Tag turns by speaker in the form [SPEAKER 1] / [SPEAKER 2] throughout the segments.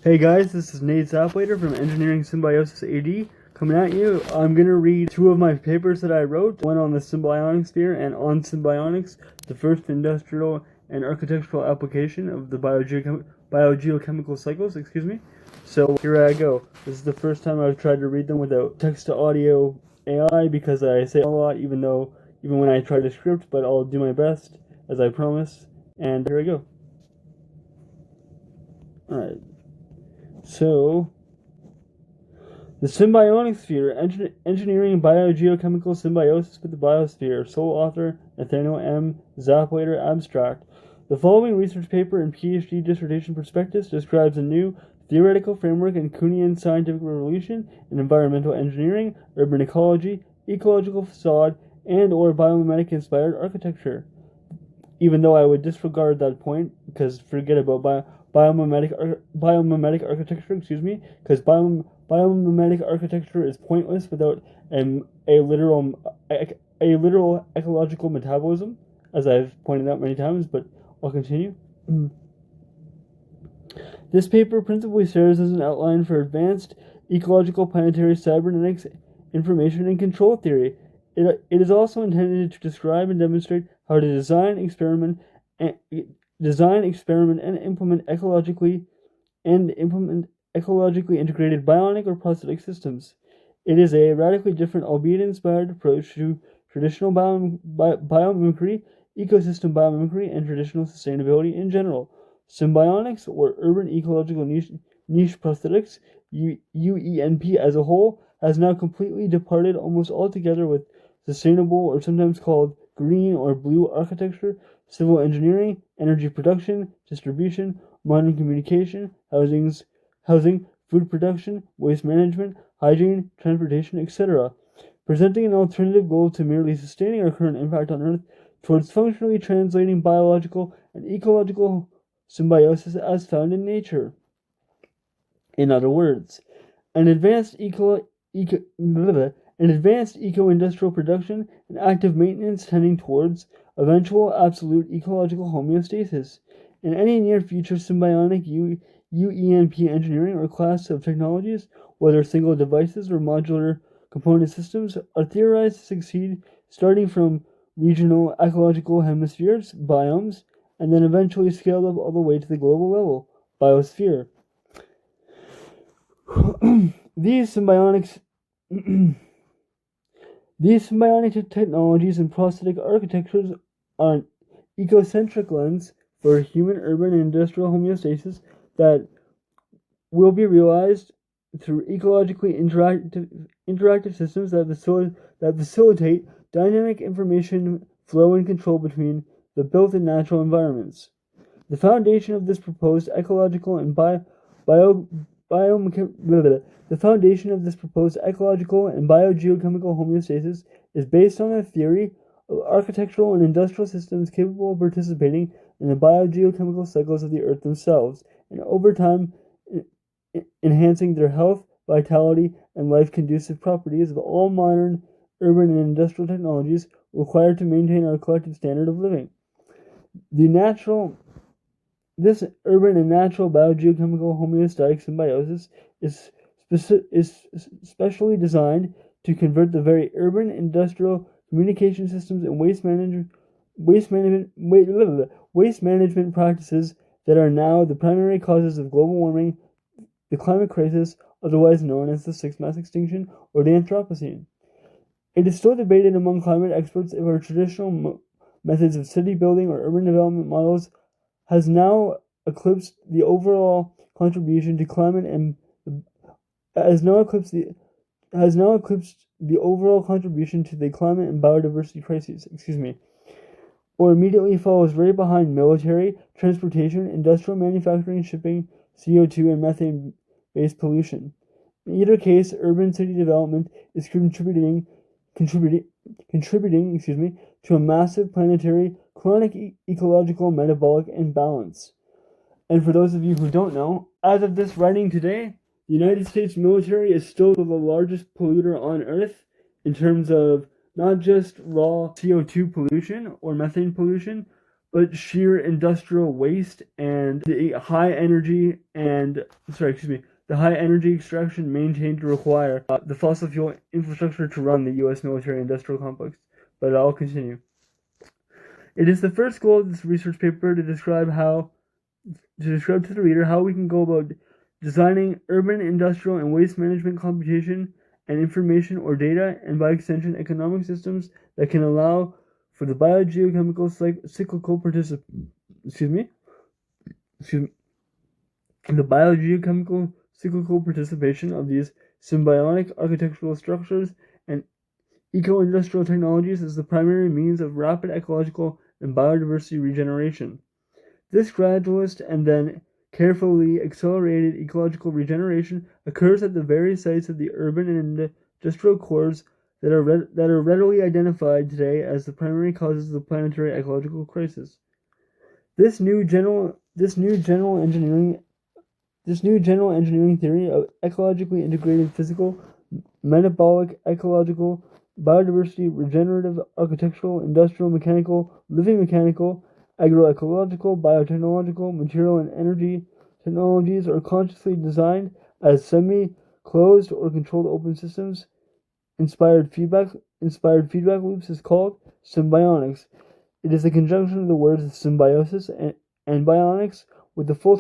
[SPEAKER 1] Hey guys, this is Nate Zaplatar from Engineering Symbiosis AD coming at you. I'm going to read two of my papers that I wrote, one on the Symbionicsphere and on Symbionics, the first industrial and architectural application of the biogeochemical cycles, So here I go. This is the first time I've tried to read them without text-to-audio AI because I say a lot even when I try to script, but I'll do my best, as I promised. And here I go. Alright. So, the Symbionicsphere, Engineering Biogeochemical Symbiosis with the Biosphere, sole author Nathaniel M. Zaplatar, abstract. The following research paper and PhD dissertation prospectus describes a new theoretical framework in Kuhnian scientific revolution in environmental engineering, urban ecology, ecological facade, and or biomimetic-inspired architecture. Even though I would disregard that point, because forget about biomimetic architecture, because biomimetic architecture is pointless without a literal ecological metabolism, as I've pointed out many times, but I'll continue. This paper principally serves as an outline for advanced ecological planetary cybernetics information and control theory. It is also intended to describe and demonstrate how to design, experiment, and implement ecologically integrated bionic or prosthetic systems. It is a radically different, albeit inspired, approach to traditional biomimicry, ecosystem biomimicry, and traditional sustainability in general. Symbionics, or urban ecological niche prosthetics, UENP as a whole, has now completely departed almost altogether with sustainable, or sometimes called green or blue architecture, civil engineering, energy production, distribution, modern communication, housing, food production, waste management, hygiene, transportation, etc., presenting an alternative goal to merely sustaining our current impact on Earth towards functionally translating biological and ecological symbiosis as found in nature. In other words, an advanced eco-industrial production and active maintenance tending towards eventual absolute ecological homeostasis. In any near future symbiotic UENP engineering or class of technologies, whether single devices or modular component systems, are theorized to succeed starting from regional ecological hemispheres, biomes, and then eventually scaled up all the way to the global level, biosphere. These symbiotic technologies and prosthetic architectures are an ecocentric lens for human, urban, and industrial homeostasis that will be realized through ecologically interactive systems that facilitate dynamic information flow and control between the built and natural environments. The foundation of this proposed ecological and biogeochemical homeostasis is based on a theory of architectural and industrial systems capable of participating in the biogeochemical cycles of the Earth themselves, and over time enhancing their health, vitality, and life-conducive properties of all modern urban and industrial technologies required to maintain our collective standard of living. This urban and natural biogeochemical homeostatic symbiosis is specially designed to convert the very urban, industrial, communication systems, and waste management practices that are now the primary causes of global warming, the climate crisis, otherwise known as the sixth mass extinction or the Anthropocene. It is still debated among climate experts if our traditional methods of city building or urban development models has now eclipsed the overall contribution to climate and overall contribution to the climate and biodiversity crises, or immediately follows right behind military, transportation, industrial manufacturing, shipping, CO2 and methane-based pollution. In either case, urban city development is contributing to a massive planetary chronic ecological metabolic imbalance. And for those of you who don't know, as of this writing today, the United States military is still the largest polluter on Earth in terms of not just raw CO2 pollution or methane pollution, but sheer industrial waste and the high energy extraction maintained to require the fossil fuel infrastructure to run the U.S. military industrial complex. But I'll continue. It is the first goal of this research paper to describe to the reader how we can go about designing urban, industrial, and waste management computation and information or data, and by extension, economic systems that can allow for the biogeochemical cyclical participation of these symbiotic architectural structures and eco-industrial technologies as the primary means of rapid ecological and biodiversity regeneration. This gradualist and then carefully accelerated ecological regeneration occurs at the very sites of the urban and industrial cores that are readily identified today as the primary causes of the planetary ecological crisis. This new general engineering theory of ecologically integrated physical, metabolic, ecological, biodiversity, regenerative, architectural, industrial, mechanical, living mechanical, agroecological, biotechnological, material and energy technologies are consciously designed as semi-closed or controlled open systems. Inspired feedback loops is called symbionics. It is the conjunction of the words symbiosis and bionics with the full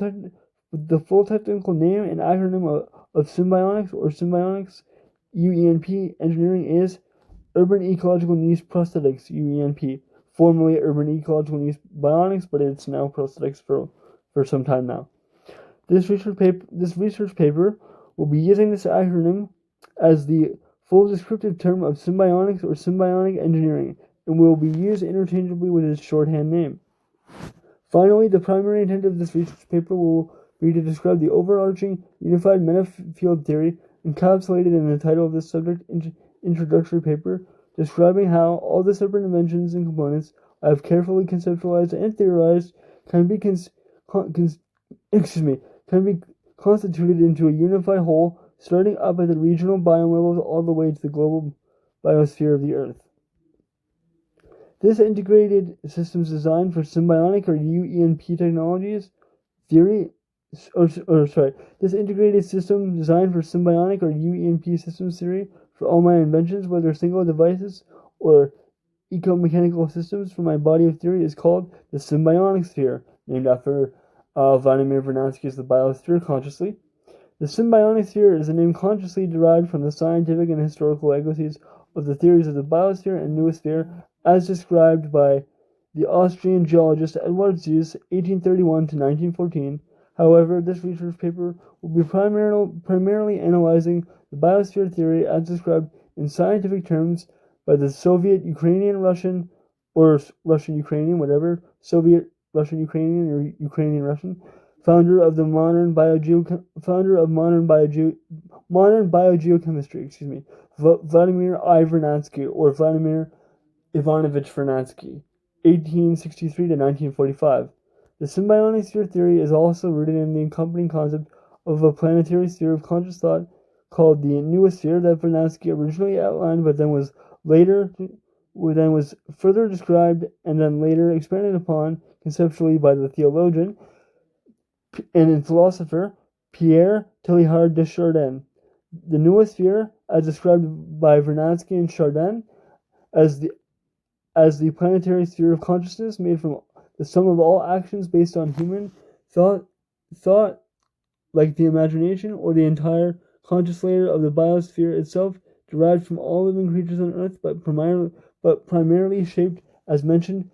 [SPEAKER 1] technical name and acronym of symbionics or symbiotics. UENP engineering is Urban Ecological Niche Prosthetics, UENP, formerly Urban Ecological Niche Bionics, but it's now prosthetics for some time now. This research paper will be using this acronym as the full descriptive term of symbionics or symbiotic engineering, and will be used interchangeably with its shorthand name. Finally, the primary intent of this research paper will be to describe the overarching unified meta-field theory encapsulated in the title of this subject introductory paper, describing how all the separate inventions and components I have carefully conceptualized and theorized can be constituted into a unified whole, starting up at the regional biome levels all the way to the global biosphere of the Earth. This integrated systems design for symbiotic or UENP technologies theory, this integrated system design for symbiotic or UENP systems theory for all my inventions, whether single devices or eco-mechanical systems for my body of theory, is called the Symbionicsphere, named after Vladimir Vernadsky's The Biosphere Consciously. The Symbionicsphere is a name consciously derived from the scientific and historical legacies of the theories of the biosphere and noosphere as described by the Austrian geologist Edward Suess, 1831 to 1914. However, this research paper will be primarily analyzing the biosphere theory as described in scientific terms by the Soviet Ukrainian-Russian, or Russian-Ukrainian, whatever, Soviet Russian-Ukrainian or Ukrainian-Russian, founder of modern biogeochemistry, Vladimir I. Vernadsky, or Vladimir Ivanovich Vernadsky, 1863 to 1945. The Symbionicsphere theory is also rooted in the accompanying concept of a planetary sphere of conscious thought called the noosphere that Vernadsky originally outlined, but then was further described and then later expanded upon conceptually by the theologian and philosopher Pierre Teilhard de Chardin. The noosphere, as described by Vernadsky and Chardin, as the planetary sphere of consciousness made from the sum of all actions based on human thought like the imagination, or the entire conscious layer of the biosphere itself, derived from all living creatures on Earth, but primarily shaped, as mentioned,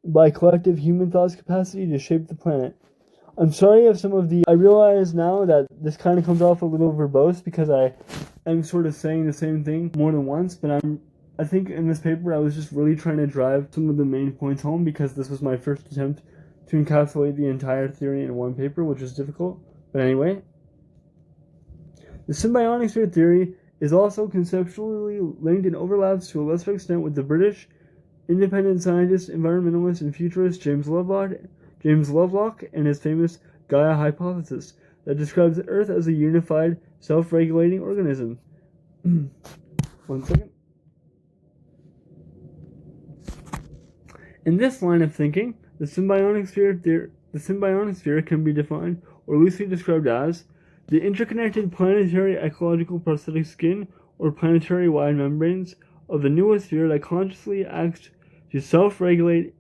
[SPEAKER 1] by collective human thought's capacity to shape the planet. I'm sorry if I realize now that this kind of comes off a little verbose because I am sort of saying the same thing more than once, but I think in this paper I was just really trying to drive some of the main points home because this was my first attempt to encapsulate the entire theory in one paper, which is difficult. But anyway, the Symbionicsphere theory is also conceptually linked and overlaps to a lesser extent with the British independent scientist, environmentalist, and futurist James Lovelock and his famous Gaia hypothesis that describes the Earth as a unified, self-regulating organism. 1 second. In this line of thinking, The Symbionicsphere can be defined or loosely described as the interconnected planetary ecological prosthetic skin or planetary-wide membranes of the noosphere that consciously acts to self-integrate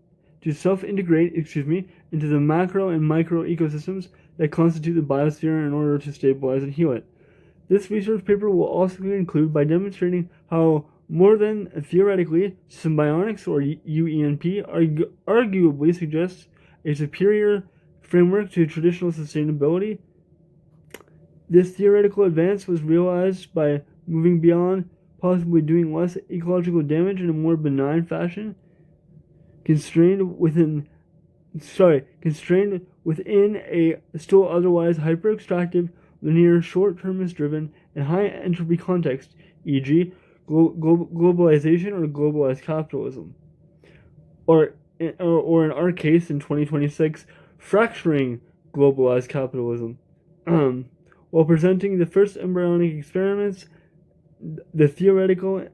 [SPEAKER 1] into the macro and micro ecosystems that constitute the biosphere in order to stabilize and heal it. This research paper will also conclude by demonstrating how, more than theoretically, symbionics, or UENP, arguably suggests a superior framework to traditional sustainability. This theoretical advance was realized by moving beyond possibly doing less ecological damage in a more benign fashion, constrained within a still otherwise hyper-extractive, linear, short-termist driven, and high-entropy context, e.g., globalization or globalized capitalism. Or in our case, in 2026, fracturing globalized capitalism. While presenting the first embryonic experiments, the theoretical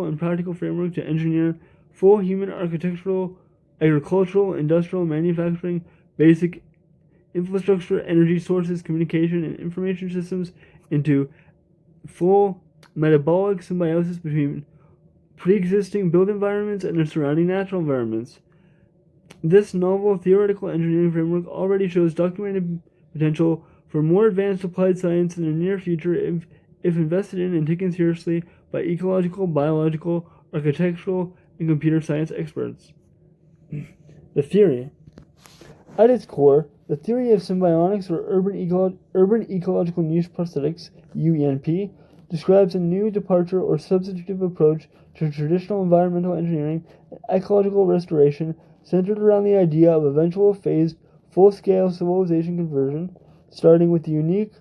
[SPEAKER 1] and practical framework to engineer full human architectural, agricultural, industrial, manufacturing, basic infrastructure, energy sources, communication, and information systems into full metabolic symbiosis between pre-existing built environments and their surrounding natural environments. This novel theoretical engineering framework already shows documented potential for more advanced applied science in the near future if invested in and taken seriously by ecological, biological, architectural, and computer science experts. The theory. At its core, the theory of symbionics, or urban ecological niche prosthetics, UENP, describes a new departure or substitutive approach to traditional environmental engineering and ecological restoration centered around the idea of eventual phased, full-scale civilization conversion, starting with the unique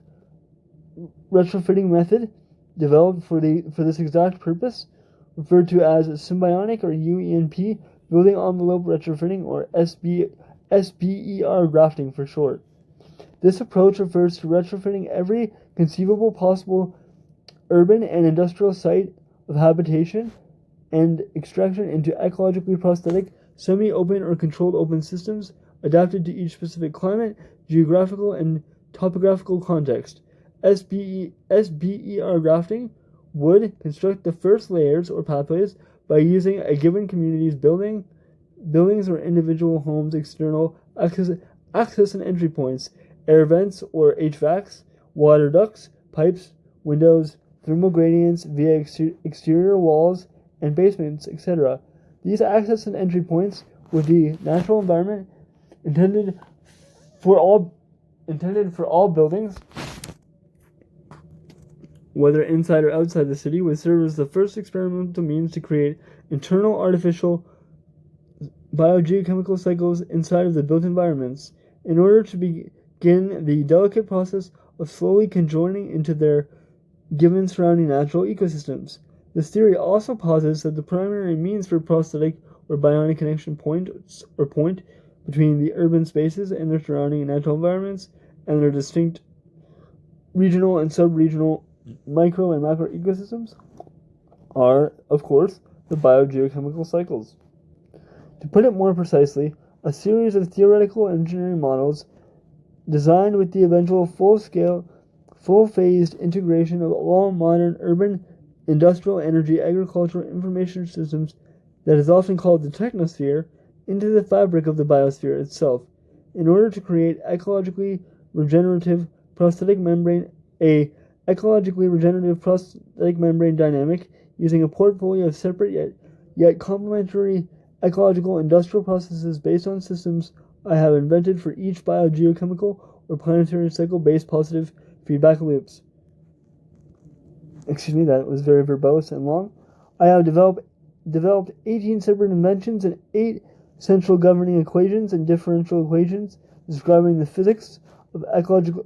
[SPEAKER 1] retrofitting method developed for this exact purpose, referred to as symbiotic or UENP building envelope retrofitting, or SBER grafting for short. This approach refers to retrofitting every conceivable possible urban and industrial site of habitation and extraction into ecologically prosthetic, semi-open or controlled open systems adapted to each specific climate, geographical, and topographical context. SBER grafting would construct the first layers or pathways by using a given community's buildings or individual homes' external access and entry points, air vents or HVACs, water ducts, pipes, windows, thermal gradients via exterior walls and basements, etc. These access and entry points would be natural environment intended for all buildings, whether inside or outside the city, would serve as the first experimental means to create internal artificial biogeochemical cycles inside of the built environments, in order to begin the delicate process of slowly conjoining into their given surrounding natural ecosystems. This theory also posits that the primary means for prosthetic or bionic connection point between the urban spaces and their surrounding natural environments and their distinct regional and sub-regional micro and macro ecosystems are, of course, the biogeochemical cycles. To put it more precisely, a series of theoretical engineering models designed with the eventual full-phased integration of all modern urban, industrial, energy, agricultural, information systems that is often called the technosphere into the fabric of the biosphere itself, in order to create ecologically regenerative prosthetic membrane dynamic using a portfolio of separate yet complementary ecological industrial processes based on systems I have invented for each biogeochemical or planetary cycle-based positive feedback loops. Excuse me, that was very verbose and long. I have developed 18 separate inventions and 8 central governing equations and differential equations describing the physics of equations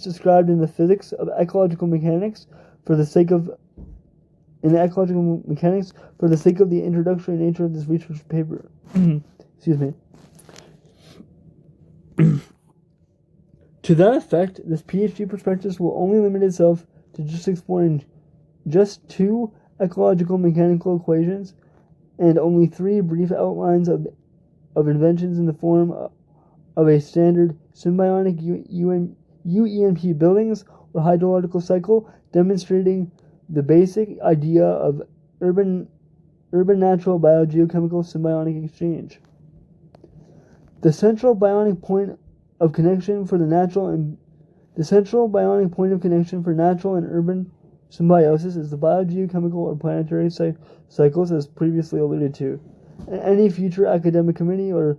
[SPEAKER 1] described in the physics of ecological mechanics for the sake of the introductory nature of this research paper. Excuse me. To that effect, this PhD prospectus will only limit itself to just exploring just 2 ecological mechanical equations and only 3 brief outlines of inventions in the form of a standard symbiotic UENP buildings or hydrological cycle, demonstrating the basic idea of urban natural biogeochemical symbiotic exchange. The central bionic point of connection for natural and urban symbiosis is the biogeochemical or planetary cycles, as previously alluded to. In any future academic committee or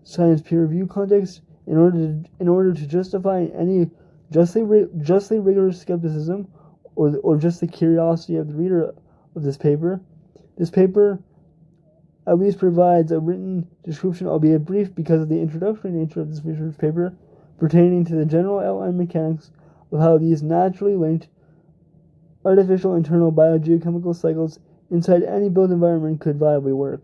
[SPEAKER 1] science peer review context, in order to justify any justly rigorous skepticism or just the curiosity of the reader of this paper at least provides a written description, albeit brief because of the introductory nature of this research paper, pertaining to the general outline mechanics of how these naturally linked artificial internal biogeochemical cycles inside any built environment could viably work.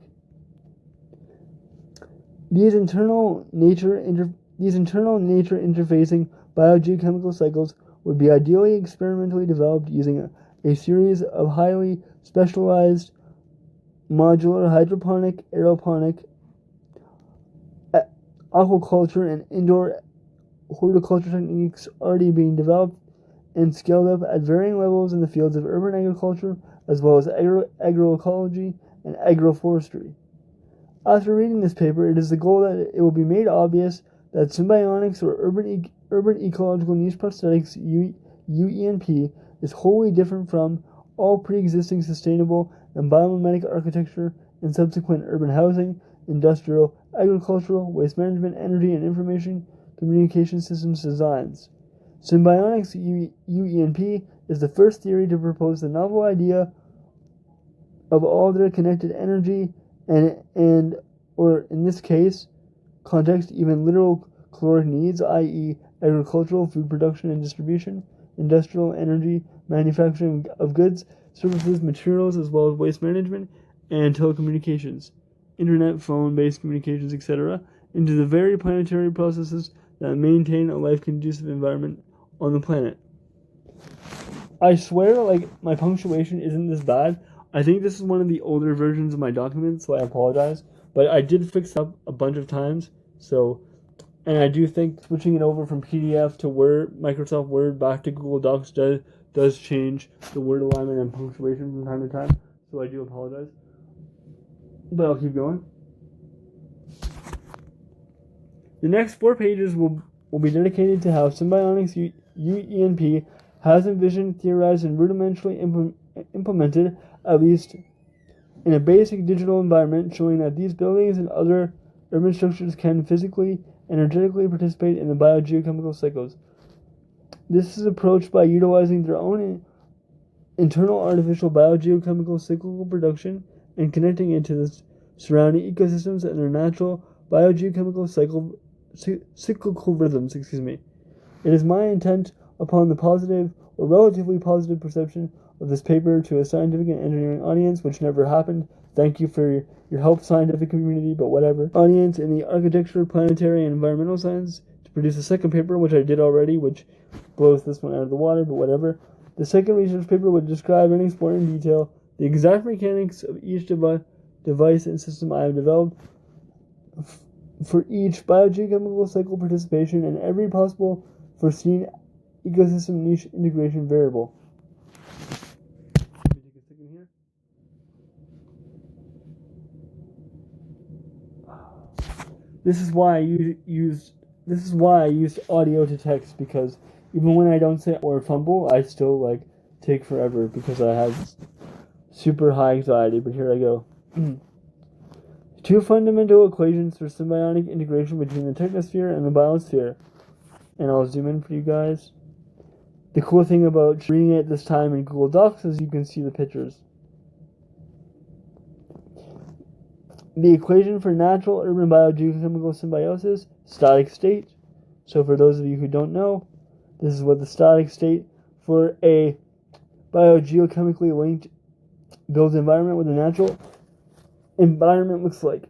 [SPEAKER 1] These internal nature interfacing biogeochemical cycles would be ideally experimentally developed using a series of highly specialized modular hydroponic, aeroponic, aquaculture, and indoor horticulture techniques already being developed and scaled up at varying levels in the fields of urban agriculture, as well as agroecology and agroforestry. After reading this paper, it is the goal that it will be made obvious that symbionics, or urban ecological niche prosthetics UENP, is wholly different from all pre-existing sustainable and biomimetic architecture and subsequent urban housing, industrial, agricultural, waste management, energy, and information communication systems designs. Symbionic's UENP is the first theory to propose the novel idea of all their connected energy and or in this case context, even literal caloric needs, i.e. agricultural, food production and distribution, industrial, energy, manufacturing of goods, services, materials, as well as waste management and telecommunications, internet, phone-based communications, etc., into the very planetary processes that maintain a life-conducive environment on the planet. I swear, my punctuation isn't this bad. I think this is one of the older versions of my document, so I apologize. But I did fix up a bunch of times, and I do think switching it over from PDF to Microsoft Word back to Google Docs does change the word alignment and punctuation from time to time, so I do apologize. But I'll keep going. The next 4 pages will be dedicated to how Symbionic's UENP has envisioned, theorized, and rudimentarily implemented, at least in a basic digital environment, showing that these buildings and other urban structures can physically, energetically participate in the biogeochemical cycles. This is approached by utilizing their own internal artificial biogeochemical cyclical production and connecting it to the surrounding ecosystems and their natural biogeochemical cyclical rhythms. It is my intent upon the positive or relatively positive perception of this paper to a scientific and engineering audience, which never happened. Thank you for your help, scientific community, but whatever. Audience in the architecture, planetary, and environmental science to produce a second paper, which I did already, which blows this one out of the water, but whatever. The second research paper would describe and explore in detail the exact mechanics of each device and system I have developed for each biogeochemical cycle participation and every possible foreseen ecosystem niche integration variable. Let me take a second here. This is why I used audio to text, because even when I don't say or fumble, I still take forever because I have super high anxiety. But here I go. 2 fundamental equations for symbiotic integration between the technosphere and the biosphere. And I'll zoom in for you guys. The cool thing about reading it this time in Google Docs is you can see the pictures. The equation for natural urban biogeochemical symbiosis, static state. So for those of you who don't know, this is what the static state for a biogeochemically linked built environment with a natural environment looks like.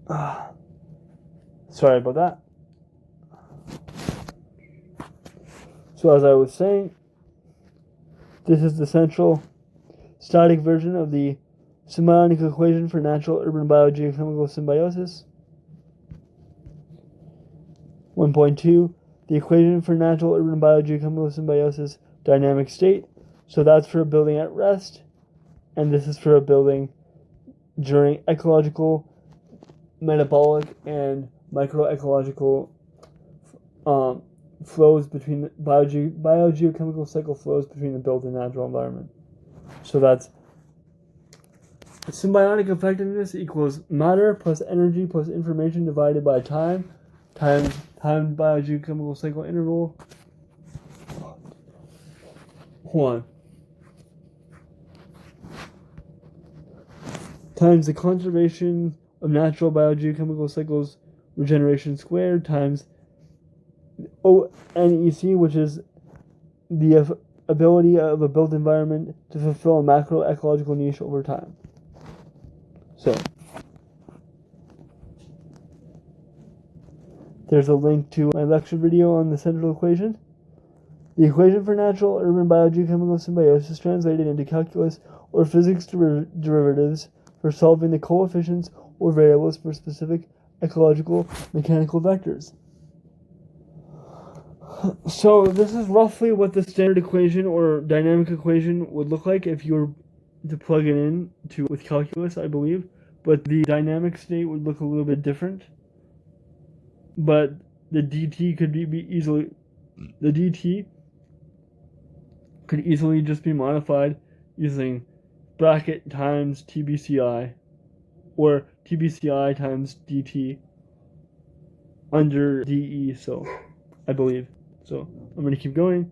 [SPEAKER 1] Sorry about that. So as I was saying, this is the central static version of the symbiotic equation for natural urban biogeochemical symbiosis. 1.2, the equation for natural urban biogeochemical symbiosis dynamic state. So that's for a building at rest, and this is for a building during ecological, metabolic, and microecological flows between the biogeochemical cycle flows between the built and natural environment. So that's symbiotic effectiveness equals matter plus energy plus information divided by time times time biogeochemical cycle interval. Hold on. Times the conservation of natural biogeochemical cycles regeneration squared times ONEC, which is the ability of a built environment to fulfill a macroecological niche over time. So, there's a link to my lecture video on the central equation. The equation for natural urban biogeochemical symbiosis translated into calculus or physics derivatives for solving the coefficients or variables for specific ecological mechanical vectors. So this is roughly what the standard equation or dynamic equation would look like if you were to plug it in with calculus, I believe. But the dynamic state would look a little bit different. But the dt could easily just be modified using bracket times TBCI or TBCI times dt under dE, so I believe. So I'm going to keep going.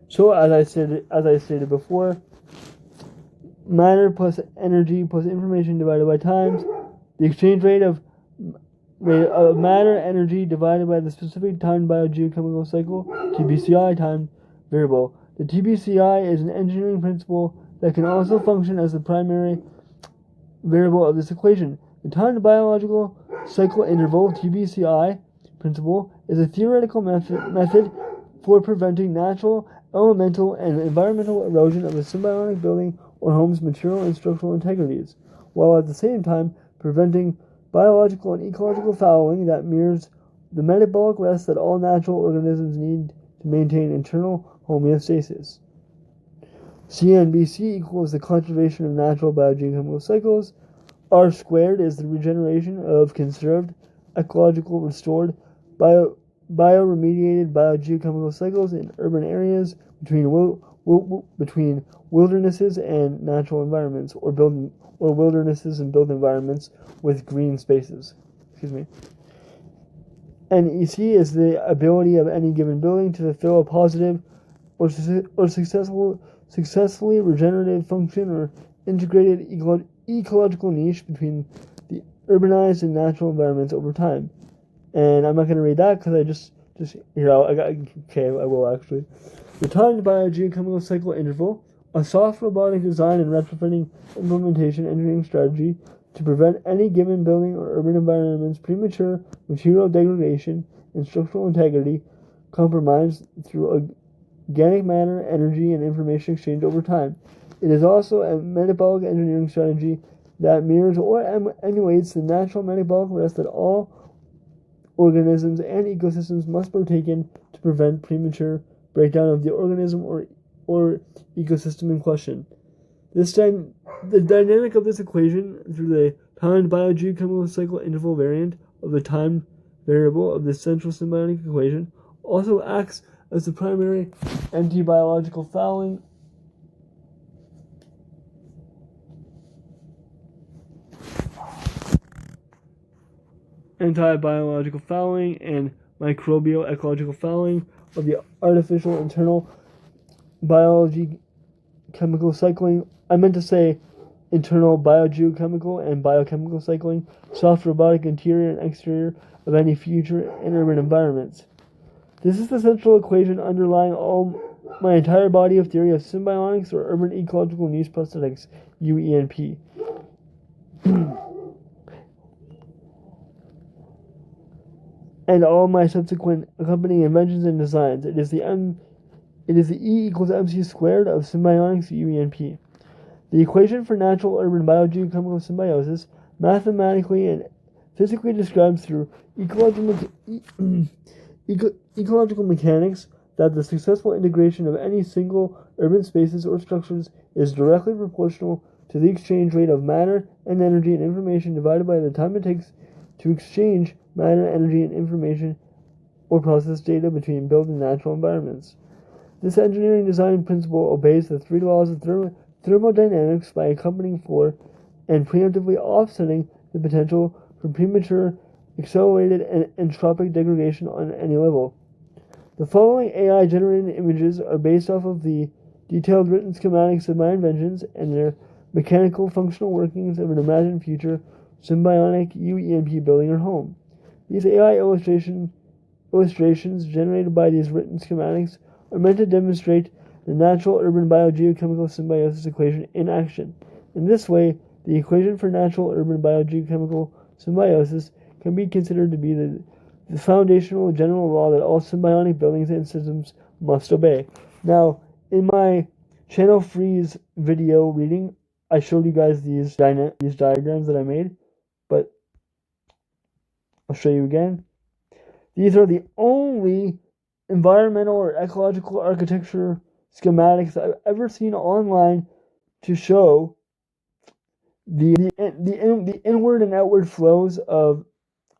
[SPEAKER 1] So as I stated before, matter plus energy plus information divided by times, the exchange rate of matter energy divided by the specific time biogeochemical cycle, TBCI time variable. The TBCI is an engineering principle that can also function as the primary variable of this equation. The time biological cycle interval, TBCI principle, is a theoretical method for preventing natural, elemental, and environmental erosion of a symbiotic building or home's material and structural integrities, while at the same time preventing biological and ecological fouling that mirrors the metabolic rest that all natural organisms need to maintain internal homeostasis. CNBC equals the conservation of natural biogeochemical cycles. R squared is the regeneration of conserved, ecological, restored, bioremediated biogeochemical cycles in urban areas between wildernesses and natural environments, or wildernesses and built environments with green spaces. NEC is the ability of any given building to fulfill a positive or successfully regenerative function or integrated ecological niche between the urbanized and natural environments over time. And I'm not going to read that because I will actually. The timed biogeochemical cycle interval, a soft robotic design and retrofitting implementation engineering strategy to prevent any given building or urban environment's premature material degradation and structural integrity compromised through organic matter, energy, and information exchange over time. It is also a metabolic engineering strategy that mirrors or emulates the natural metabolic rest that all organisms and ecosystems must partake in to prevent premature breakdown of the organism or ecosystem in question. The dynamic of this equation through the timed biogeochemical cycle interval variant of the time variable of the central symbiotic equation also acts as the primary anti-biological fouling and microbial ecological fouling of the artificial internal biology chemical cycling. I meant to say internal biogeochemical and biochemical cycling, soft robotic interior and exterior of any future and urban environments. This is the central equation underlying my entire body of theory of symbionics or urban ecological niche prosthetics, UENP. and all my subsequent accompanying inventions and designs. It is the E equals mc squared of symbiotics UENP. The equation for natural urban biogeochemical symbiosis mathematically and physically describes through ecological mechanics that the successful integration of any single urban spaces or structures is directly proportional to the exchange rate of matter and energy and information divided by the time it takes to exchange matter, energy, and information or process data between built and natural environments. This engineering design principle obeys the three laws of thermodynamics by accompanying for and preemptively offsetting the potential for premature, accelerated, and entropic degradation on any level. The following AI-generated images are based off of the detailed written schematics of my inventions and their mechanical functional workings of an imagined future symbiotic UENP building or home. These AI illustrations generated by these written schematics are meant to demonstrate the natural urban biogeochemical symbiosis equation in action. In this way, the equation for natural urban biogeochemical symbiosis can be considered to be the foundational general law that all symbiotic buildings and systems must obey. Now, in my channel freeze video reading, I showed you guys these diagrams that I made, but I'll show you again. These are the only environmental or ecological architecture schematics I've ever seen online to show the inward and outward flows of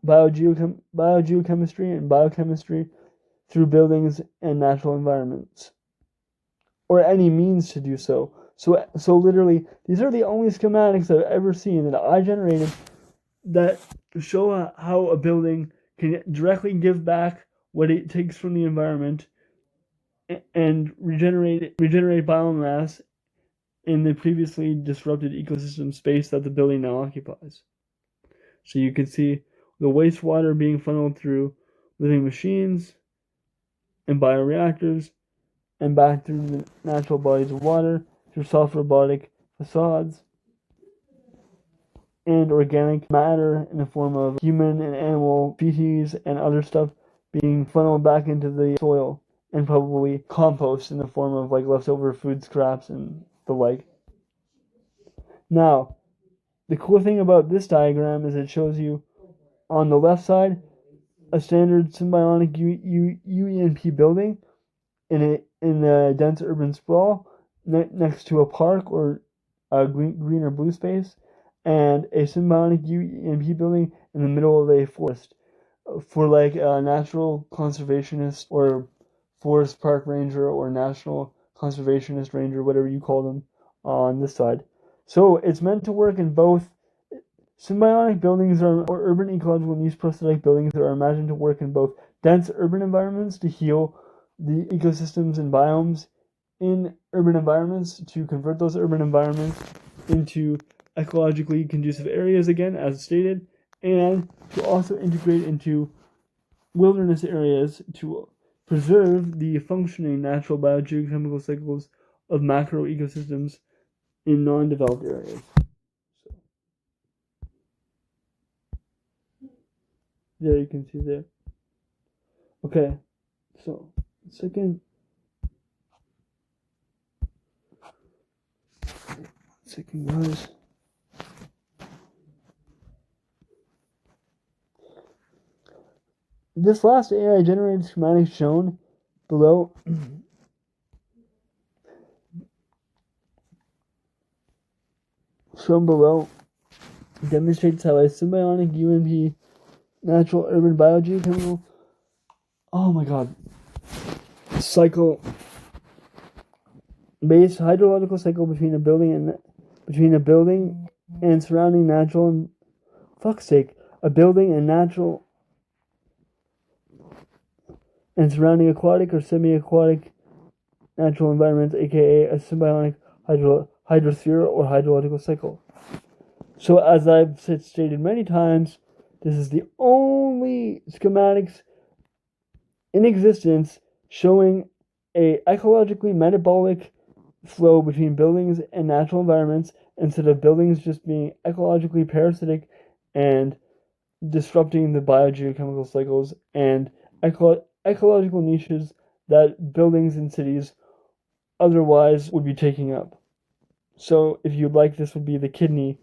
[SPEAKER 1] biogeochemistry and biochemistry through buildings and natural environments, or any means to do so. So literally, these are the only schematics I've ever seen that I generated that show how a building can directly give back what it takes from the environment and regenerate biomass in the previously disrupted ecosystem space that the building now occupies. So you can see the wastewater being funneled through living machines and bioreactors and back through the natural bodies of water through soft robotic facades and organic matter in the form of human and animal feces and other stuff being funneled back into the soil, and probably compost in the form of like leftover food scraps and the like. Now, the cool thing about this diagram is it shows you on the left side a standard symbiotic UENP building in a dense urban sprawl next to a park or a green or blue space, and a symbiotic UENP building in the middle of a forest for like a natural conservationist or forest park ranger or national conservationist ranger, whatever you call them, on this side. So it's meant to work in both. Symbiotic buildings or urban ecological niche prosthetic buildings that are imagined to work in both dense urban environments to heal the ecosystems and biomes in urban environments, to convert those urban environments into ecologically conducive areas again, as stated, and to also integrate into wilderness areas to preserve the functioning natural biogeochemical cycles of macro ecosystems in non-developed areas. There you can see there. Okay, so second guys. This last AI generated schematic shown below demonstrates how a symbiotic UNP natural urban biogeochemical cycle based hydrological cycle between a building and surrounding natural and surrounding aquatic or semi-aquatic natural environments, aka a symbiotic hydrosphere or hydrological cycle. So as I've stated many times, this is the only schematics in existence showing a ecologically metabolic flow between buildings and natural environments, instead of buildings just being ecologically parasitic and disrupting the biogeochemical cycles and ecological niches that buildings and cities otherwise would be taking up. So, if you'd like, this would be the kidney.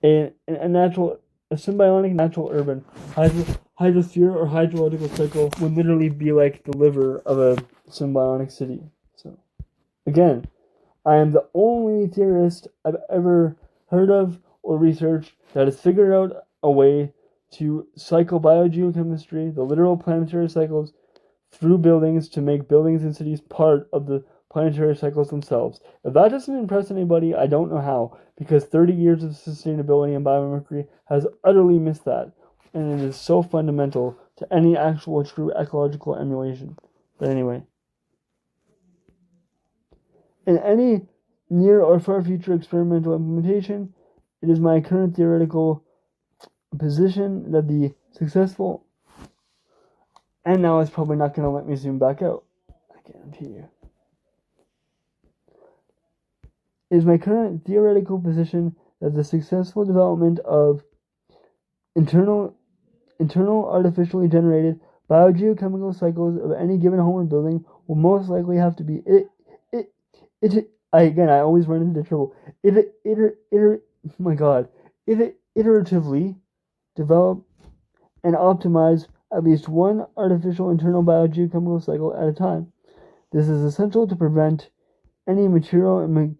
[SPEAKER 1] A symbiotic natural urban hydrosphere or hydrological cycle would literally be like the liver of a symbiotic city. So, again, I am the only theorist I've ever heard of or researched that has figured out a way to cycle biogeochemistry, the literal planetary cycles, through buildings to make buildings and cities part of the planetary cycles themselves. If that doesn't impress anybody, I don't know how, because 30 years of sustainability and biomimicry has utterly missed that, and it is so fundamental to any actual true ecological emulation. But anyway, in any near or far future experimental implementation, it is my current theoretical position that the successful, and now it's probably not going to let me zoom back out, I guarantee you. It is my current theoretical position that the successful development of internal artificially generated biogeochemical cycles of any given home or building will most likely have to be I always run into trouble. Iteratively develop and optimize at least one artificial internal biogeochemical cycle at a time. This is essential to prevent any material and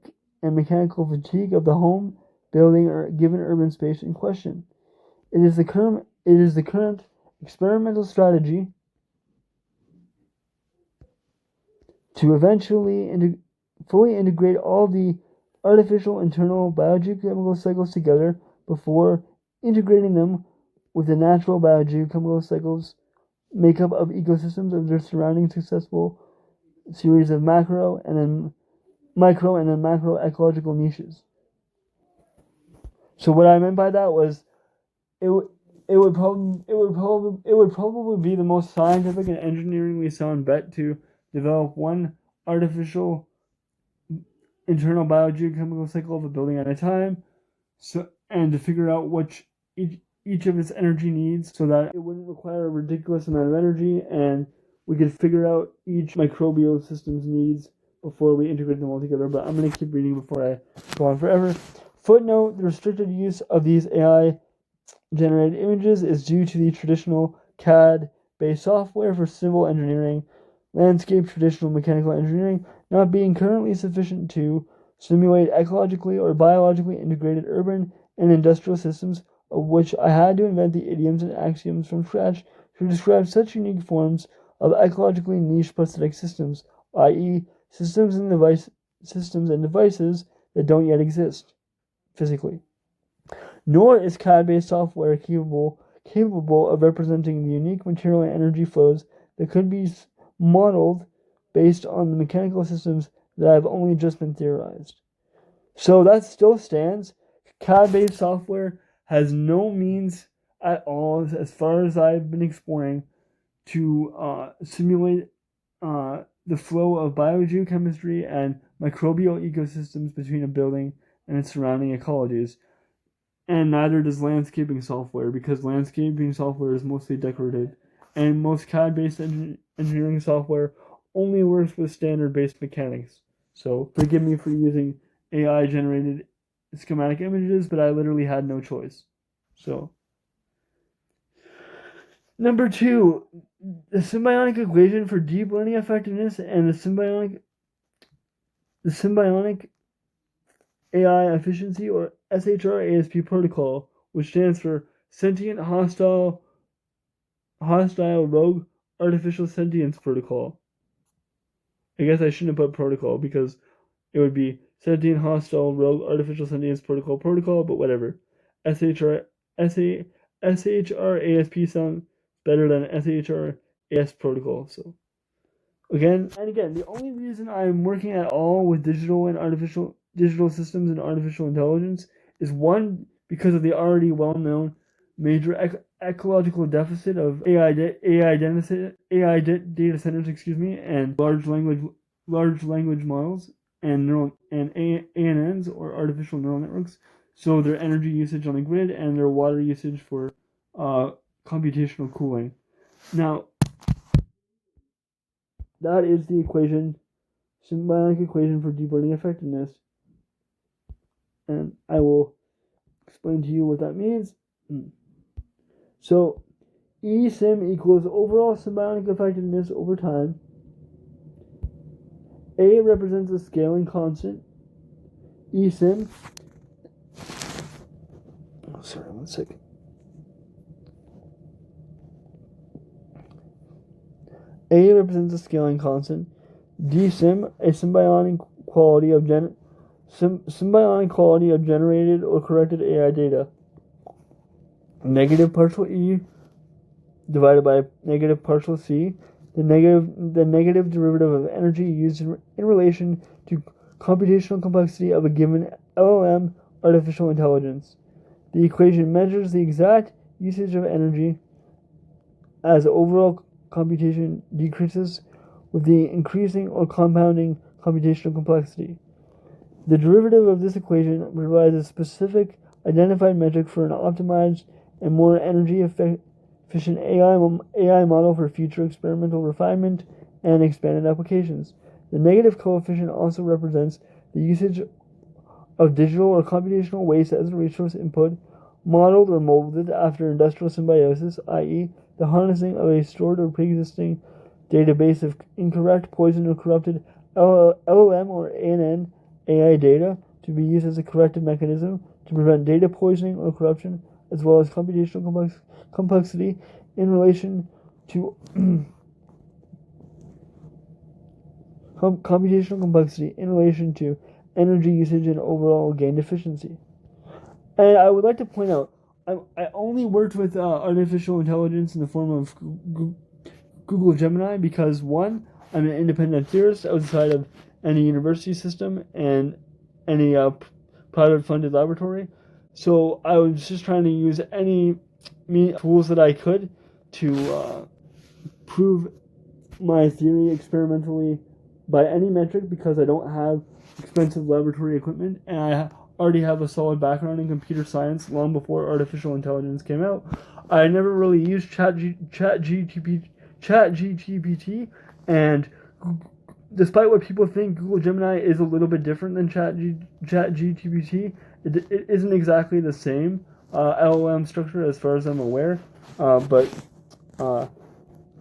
[SPEAKER 1] mechanical fatigue of the home, building, or given urban space in question. It is the current experimental strategy to eventually fully integrate all the artificial internal biogeochemical cycles together before integrating them with the natural biogeochemical cycles makeup of ecosystems of their surrounding successful series of micro and then macro ecological niches. So what I meant by that was it would probably be the most scientific and engineeringly sound bet to develop one artificial internal biogeochemical cycle of a building at a time, and to figure out which each of its energy needs so that it wouldn't require a ridiculous amount of energy, and we could figure out each microbial system's needs before we integrate them all together. But I'm going to keep reading before I go on forever. Footnote: the restricted use of these AI-generated images is due to the traditional CAD-based software for civil engineering, landscape traditional mechanical engineering not being currently sufficient to simulate ecologically or biologically integrated urban and industrial systems, of which I had to invent the idioms and axioms from scratch to describe such unique forms of ecologically niche prosthetic systems, i.e., systems and devices that don't yet exist physically. Nor is CAD-based software capable of representing the unique material and energy flows that could be modeled based on the mechanical systems that have only just been theorized. So that still stands. CAD-based software has no means at all, as far as I've been exploring, to simulate the flow of biogeochemistry and microbial ecosystems between a building and its surrounding ecologies. And neither does landscaping software, because landscaping software is mostly decorative, and most CAD-based engineering software only works with standard-based mechanics. So forgive me for using AI-generated schematic images, but I literally had no choice. So, number 2, the symbiotic equation for deep learning effectiveness and the symbiotic AI efficiency, or SHR-ASP protocol, which stands for Sentient Hostile Rogue Artificial Sentience Protocol. I guess I shouldn't have put protocol because it would be Sentient Hostile Rogue Artificial Sentience Protocol, but whatever. SHR-ASP sounds better than SHR-AS protocol. So again, the only reason I'm working at all with digital systems and artificial intelligence is, one, because of the already well-known major ecological deficit of AI data centers, and large language models and ANNs, or artificial neural networks, So their energy usage on the grid and their water usage for computational cooling. Now, that is the equation, symbiotic equation for deep learning effectiveness. And I will explain to you what that means. So, eSym equals overall symbiotic effectiveness over time. A represents a scaling constant. eSym. Oh, sorry, one second. A represents a scaling constant. DSym, a symbiotic quality of generated or corrected AI data. Negative partial E divided by negative partial C. The negative derivative of energy used in relation to computational complexity of a given LLM artificial intelligence. The equation measures the exact usage of energy as overall computation decreases with the increasing or compounding computational complexity. The derivative of this equation provides a specific identified metric for an optimized and more energy efficient AI model for future experimental refinement and expanded applications. The negative coefficient also represents the usage of digital or computational waste as a resource input, modeled or molded after industrial symbiosis, i.e., the harnessing of a stored or pre-existing database of incorrect, poisoned, or corrupted LLM or ANN AI data to be used as a corrective mechanism to prevent data poisoning or corruption, as well as computational complexity in relation to energy usage and overall gain efficiency. And I would like to point out, I only worked with artificial intelligence in the form of Google Gemini because, one, I'm an independent theorist outside of any university system and any private funded laboratory. So I was just trying to use any tools that I could to prove my theory experimentally by any metric because I don't have expensive laboratory equipment and I already have a solid background in computer science long before artificial intelligence came out. I never really used ChatGPT, and despite what people think, Google Gemini is a little bit different than ChatGPT. It isn't exactly the same LLM structure as far as I'm aware, but I'm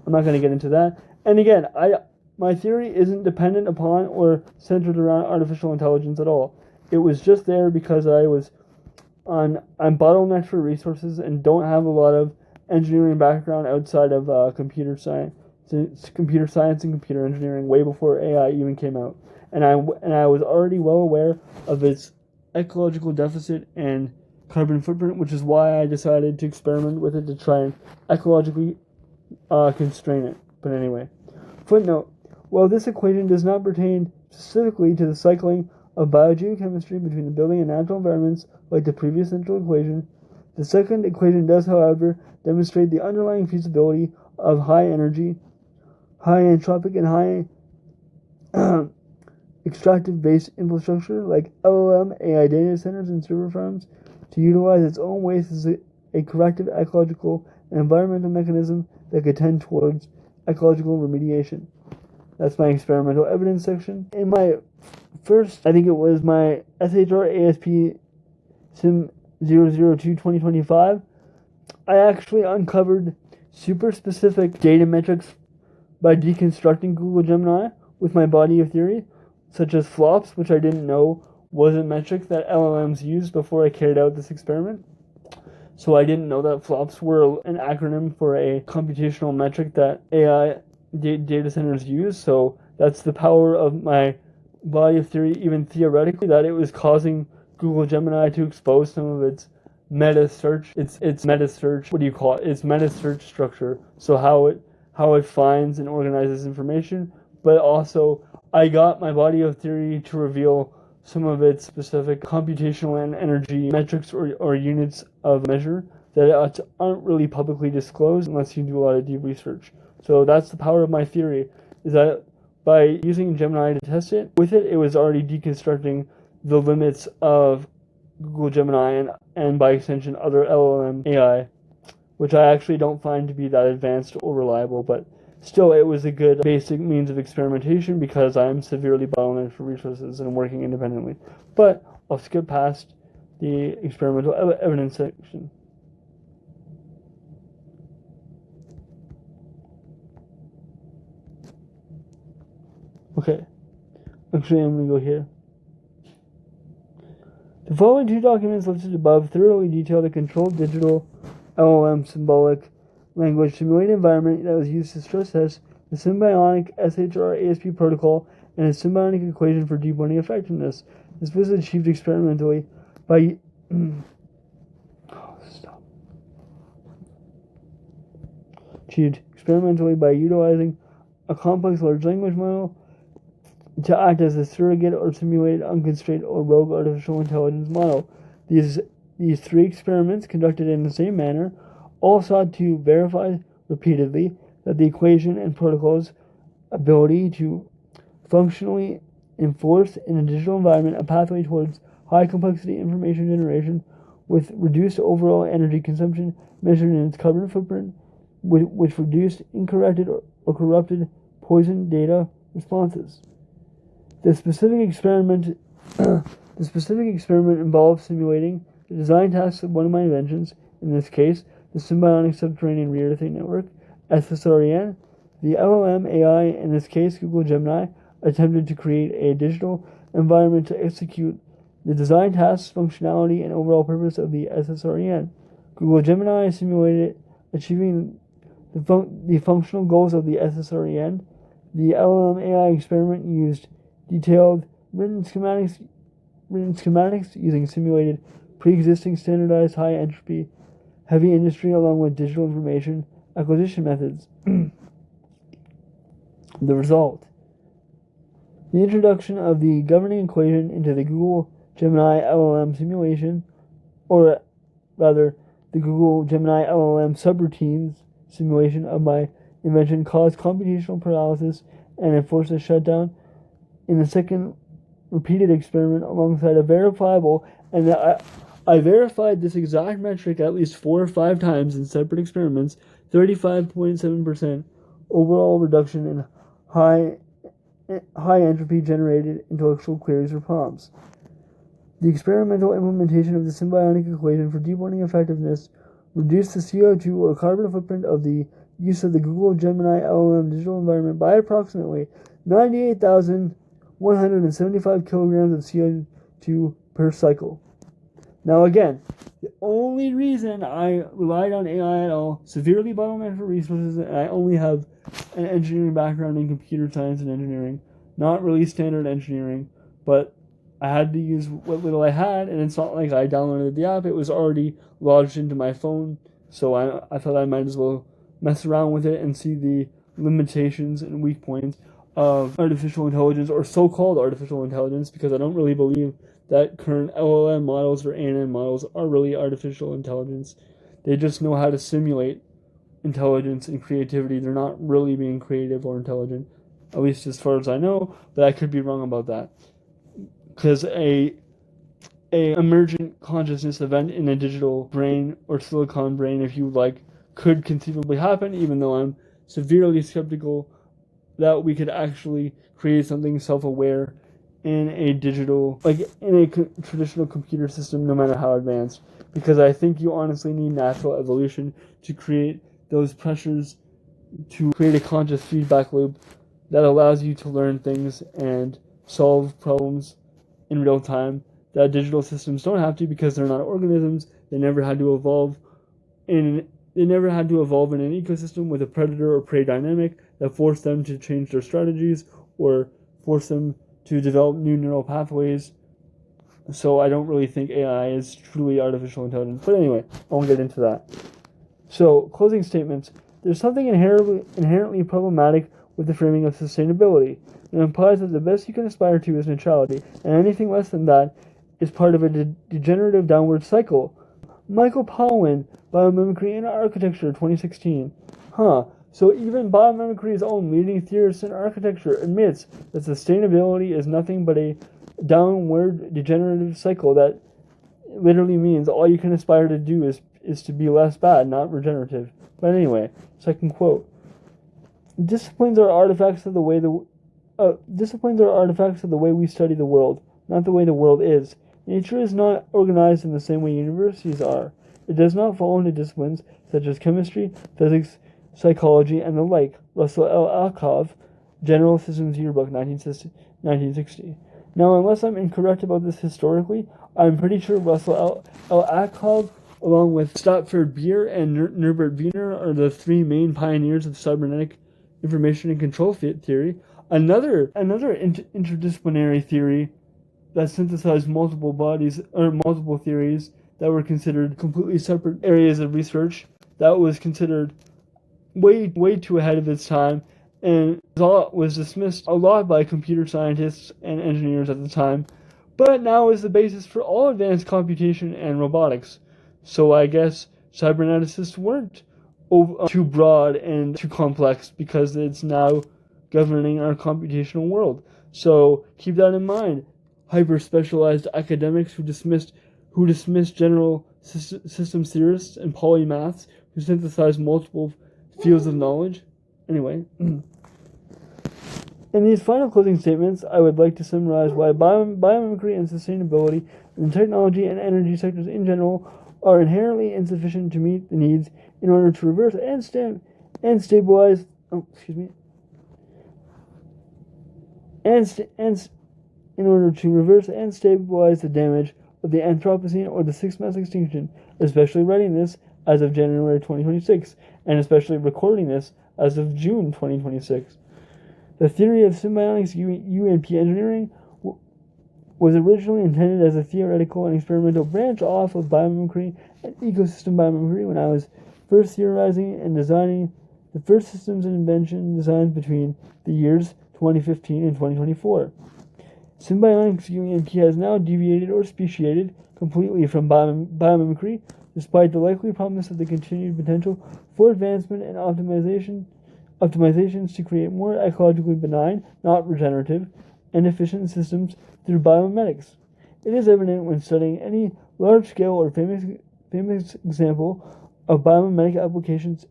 [SPEAKER 1] not going to get into that. And again, my theory isn't dependent upon or centered around artificial intelligence at all. It was just there because I'm bottlenecked for resources and don't have a lot of engineering background outside of computer science and computer engineering way before AI even came out. And I was already well aware of its ecological deficit and carbon footprint, which is why I decided to experiment with it to try and ecologically constrain it. But anyway, footnote: while this equation does not pertain specifically to the cycling of biogeochemistry between the building and natural environments like the previous central equation, the second equation does, however, demonstrate the underlying feasibility of high energy, high entropic, and high extractive based infrastructure like LLM, AI data centers, and server farms to utilize its own waste as a corrective ecological and environmental mechanism that could tend towards ecological remediation. That's my experimental evidence section. In my first, I think it was my SHR ASP Sim 002 2025, I actually uncovered super specific data metrics by deconstructing Google Gemini with my body of theory, such as flops, which I didn't know was a metric that LLMs used before I carried out this experiment. So I didn't know that flops were an acronym for a computational metric that AI data centers use. So that's the power of my body of theory, even theoretically, that it was causing Google Gemini to expose some of its meta search. Its meta search. What do you call it? Its meta search structure. So how it finds and organizes information. But also, I got my body of theory to reveal some of its specific computational and energy metrics or units of measure that aren't really publicly disclosed unless you do a lot of deep research. So that's the power of my theory, is that by using Gemini to test it, with it was already deconstructing the limits of Google Gemini and by extension other LLM AI, which I actually don't find to be that advanced or reliable, but still it was a good basic means of experimentation because I am severely bottlenecked for resources and working independently. But I'll skip past the experimental evidence section. Okay, actually I'm going to go here. The following two documents listed above thoroughly detail the controlled digital LLM symbolic language simulated environment that was used to stress test the symbiotic SHR-ASP protocol and its symbiotic equation for deep learning effectiveness. This was achieved experimentally by utilizing a complex large language model to act as a surrogate or simulated unconstrained or rogue artificial intelligence model. These three experiments, conducted in the same manner, all sought to verify repeatedly that the equation and protocol's ability to functionally enforce in a digital environment a pathway towards high complexity information generation with reduced overall energy consumption measured in its carbon footprint, which reduced incorrected or corrupted poison data responses. The specific experiment involves simulating the design tasks of one of my inventions, in this case, the Symbiotic Subterranean Reality Network, SSREN. The LLM AI, in this case Google Gemini, attempted to create a digital environment to execute the design tasks, functionality, and overall purpose of the SSREN. Google Gemini simulated achieving the functional goals of the SSREN. The LLM AI experiment used detailed written schematics using simulated pre-existing standardized high entropy heavy industry along with digital information acquisition methods. The result: the introduction of the governing equation into the Google Gemini LLM simulation, or rather the Google Gemini LLM subroutines simulation of my invention, caused computational paralysis and enforced a shutdown in the second repeated experiment alongside a verifiable, and I verified this exact metric at least 4 or 5 times in separate experiments, 35.7% overall reduction in high entropy generated intellectual queries or prompts. The experimental implementation of the symbiotic equation for deep learning effectiveness reduced the CO2 or carbon footprint of the use of the Google Gemini LLM digital environment by approximately 98,175 kilograms of CO2 per cycle. Now again, the only reason I relied on AI at all, severely bottlenecked for resources, and I only have an engineering background in computer science and engineering, not really standard engineering, but I had to use what little I had, and it's not like I downloaded the app, it was already lodged into my phone, so I thought I might as well mess around with it and see the limitations and weak points of artificial intelligence, or so-called artificial intelligence, because I don't really believe that current LLM models or ANN models are really artificial intelligence. They just know how to simulate intelligence and creativity. They're not really being creative or intelligent, at least as far as I know, but I could be wrong about that. Because a emergent consciousness event in a digital brain or silicon brain, if you like, could conceivably happen, even though I'm severely skeptical that we could actually create something self-aware in a digital, like in a traditional computer system, no matter how advanced, because I think you honestly need natural evolution to create those pressures, to create a conscious feedback loop that allows you to learn things and solve problems in real time that digital systems don't have to, because they're not organisms. They never had to evolve in an ecosystem with a predator or prey dynamic that forced them to change their strategies or force them to develop new neural pathways. So I don't really think AI is truly artificial intelligence. But anyway, I won't get into that. So, closing statements. There's something inherently problematic with the framing of sustainability. It implies that the best you can aspire to is neutrality, and anything less than that is part of a degenerative downward cycle. Michael Polwin, Biomimicry and Architecture, 2016. So even biomimicry's own leading theorist in architecture admits that sustainability is nothing but a downward degenerative cycle that literally means all you can aspire to do is to be less bad, not regenerative. But anyway, second quote. Disciplines are artifacts of the way we study the world, not the way the world is. Nature is not organized in the same way universities are. It does not fall into disciplines such as chemistry, physics, psychology, and the like. Russell L. Alkov, General Systems Yearbook, 1960. Now, unless I'm incorrect about this historically, I'm pretty sure Russell L. Alkov, along with Stopford Beer and Norbert Wiener, are the three main pioneers of cybernetic information and control theory. Another interdisciplinary theory that synthesized multiple theories that were considered completely separate areas of research, that was considered way too ahead of its time, and was dismissed a lot by computer scientists and engineers at the time, but now is the basis for all advanced computation and robotics. So I guess cyberneticists weren't too broad and too complex, because it's now governing our computational world. So keep that in mind. Hyper-specialized academics who dismiss general systems theorists and polymaths who synthesize multiple fields of knowledge. Anyway, in these final closing statements, I would like to summarize why biomimicry and sustainability in the technology and energy sectors in general are inherently insufficient to meet the needs in order to reverse and stabilize. In order to reverse and stabilize the damage of the Anthropocene or the sixth mass extinction, especially writing this as of January 2026, and especially recording this as of June 2026. The theory of symbiotics UNP engineering was originally intended as a theoretical and experimental branch off of biomimicry and ecosystem biomimicry when I was first theorizing and designing the first systems and invention designs between the years 2015 and 2024. Symbiotics UNP has now deviated or speciated completely from biomimicry, despite the likely promise of the continued potential for advancement and optimizations to create more ecologically benign, not regenerative, and efficient systems through biomimetics. It is evident when studying any large-scale or famous example of biomimetic applications,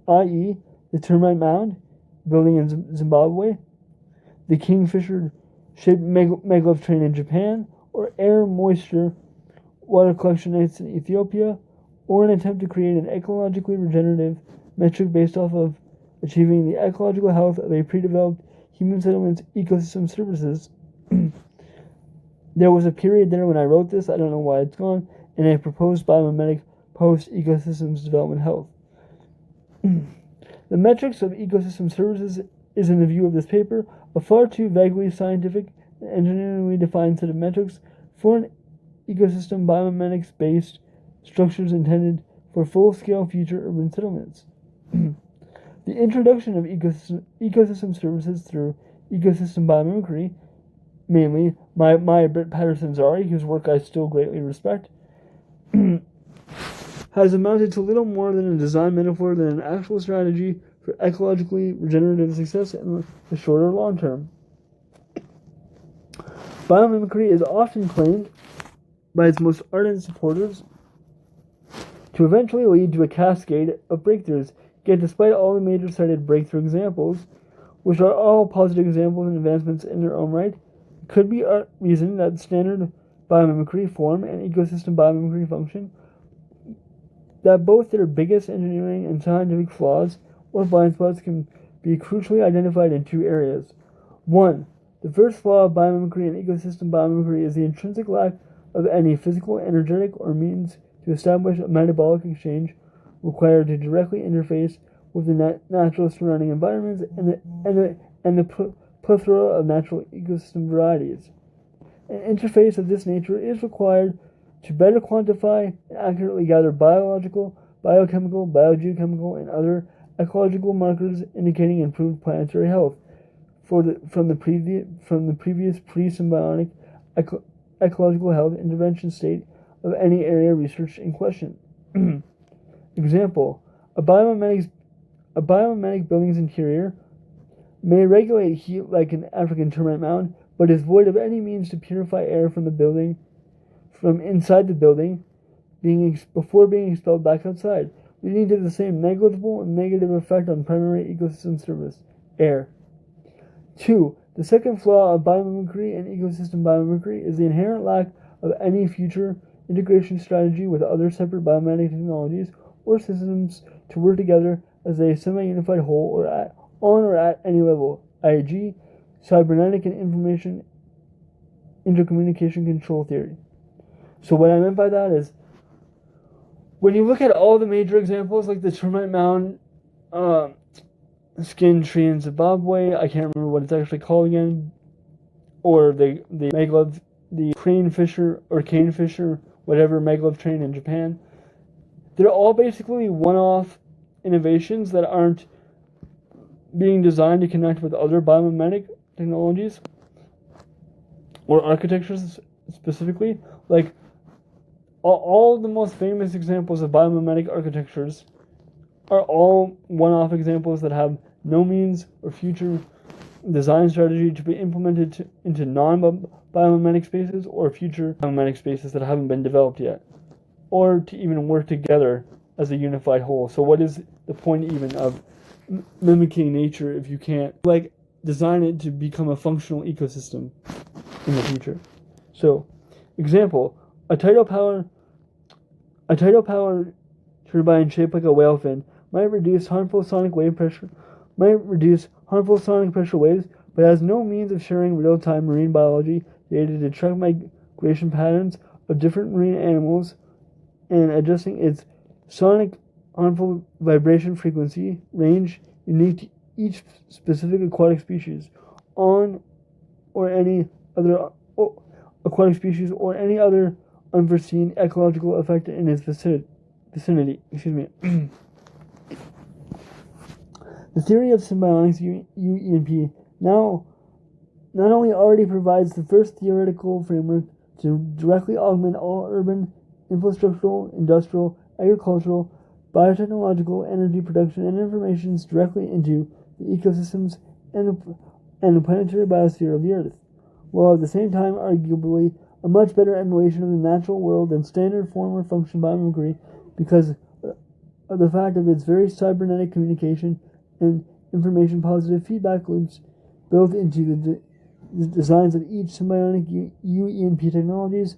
[SPEAKER 1] i.e., the termite mound building in Zimbabwe, the kingfisher-shaped megalith train in Japan, or air moisture water collection nets in Ethiopia, or an attempt to create an ecologically regenerative metric based off of achieving the ecological health of a pre-developed human settlement's ecosystem services. There was a period there when I wrote this, I don't know why it's gone, and a proposed biomimetic post-ecosystems development health. The metrics of ecosystem services is, in the view of this paper, a far too vaguely scientific and engineeringly defined set of metrics for an ecosystem biomimetics-based structures intended for full-scale future urban settlements. The introduction of ecosystem services through ecosystem biomimicry, mainly Maya Britt Patterson-Zari, whose work I still greatly respect, has amounted to little more than a design metaphor than an actual strategy for ecologically regenerative success in the short or long term. Biomimicry is often claimed by its most ardent supporters to eventually lead to a cascade of breakthroughs, yet despite all the major cited breakthrough examples, which are all positive examples and advancements in their own right, it could be reasoned that standard biomimicry form and ecosystem biomimicry function, that both their biggest engineering and scientific flaws or blind spots can be crucially identified in two areas. 1. The first flaw of biomimicry and ecosystem biomimicry is the intrinsic lack of any physical, energetic, or means to establish a metabolic exchange required to directly interface with the natural surrounding environments and the plethora of natural ecosystem varieties. An interface of this nature is required to better quantify and accurately gather biological, biochemical, biogeochemical, and other ecological markers indicating improved planetary health from the previous pre-symbiotic ecological health intervention state of any area researched in question. Example: a biomimetic building's interior may regulate heat like an African termite mound, but is void of any means to purify air from the building from inside the building before being expelled back outside, leading to the same negligible and negative effect on primary ecosystem service, air. 2. The second flaw of biomimicry and ecosystem biomimicry is the inherent lack of any future integration strategy with other separate biomimetic technologies or systems to work together as a semi-unified whole on or at any level, i.e., cybernetic and information intercommunication control theory. So what I meant by that is, when you look at all the major examples, like the termite mound, skin tree in Zimbabwe, I can't remember what it's actually called again, or the maglev, the crane fisher, or cane fisher, whatever, maglev train in Japan, they're all basically one-off innovations that aren't being designed to connect with other biomimetic technologies, or architectures specifically. Like, all the most famous examples of biomimetic architectures are all one-off examples that have no means or future design strategy to be implemented into non-biomimetic spaces or future biomimetic spaces that haven't been developed yet, or to even work together as a unified whole. So what is the point even of mimicking nature if you can't, like, design it to become a functional ecosystem in the future? So, example, a tidal power turbine shaped like a whale fin might reduce harmful sonic pressure waves, but has no means of sharing real-time marine biology data to track migration patterns of different marine animals and adjusting its sonic harmful vibration frequency range unique to each specific aquatic species or any other unforeseen ecological effect in its vicinity. The theory of symbiotics UENP now not only already provides the first theoretical framework to directly augment all urban, infrastructural, industrial, agricultural, biotechnological, energy production, and information directly into the ecosystems and the planetary biosphere of the Earth, while at the same time arguably a much better emulation of the natural world than standard form or function biomimicry because of the fact of its very cybernetic communication and information positive feedback loops built into the designs of each symbiotic UENP technologies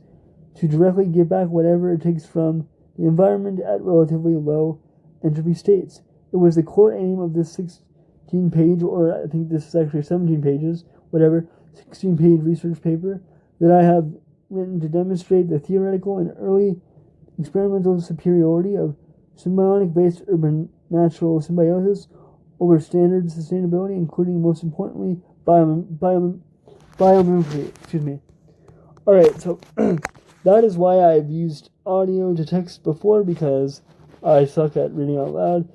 [SPEAKER 1] to directly give back whatever it takes from the environment at relatively low entropy states. It was the core aim of this 16-page, or I think this is actually 17 pages, 16-page research paper that I have written to demonstrate the theoretical and early experimental superiority of symbiotic-based urban natural symbiosis over standard sustainability, including, most importantly, biomimicry. Alright, so that is why I've used audio to text before, because I suck at reading out loud,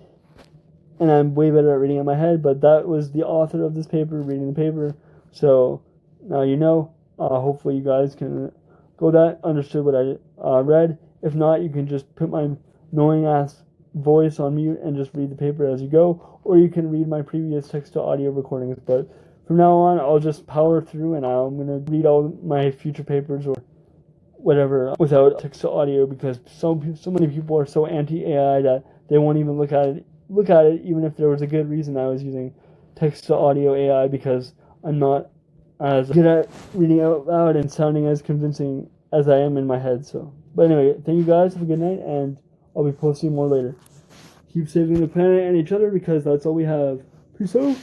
[SPEAKER 1] and I'm way better at reading in my head, but that was the author of this paper reading the paper, so now you know. Hopefully you guys can go that, understood what I read. If not, you can just put my annoying-ass voice on mute and just read the paper as you go, or you can read my previous text-to-audio recordings, but from now on, I'll just power through, and I'm going to read all my future papers or whatever without text-to-audio, because so many people are so anti-AI that they won't even look at it even if there was a good reason I was using text-to-audio AI, because I'm not as good at reading out loud and sounding as convincing as I am in my head. So, but anyway, thank you guys, have a good night, and I'll be posting more later. Keep saving the planet and each other, because that's all we have. Peace out.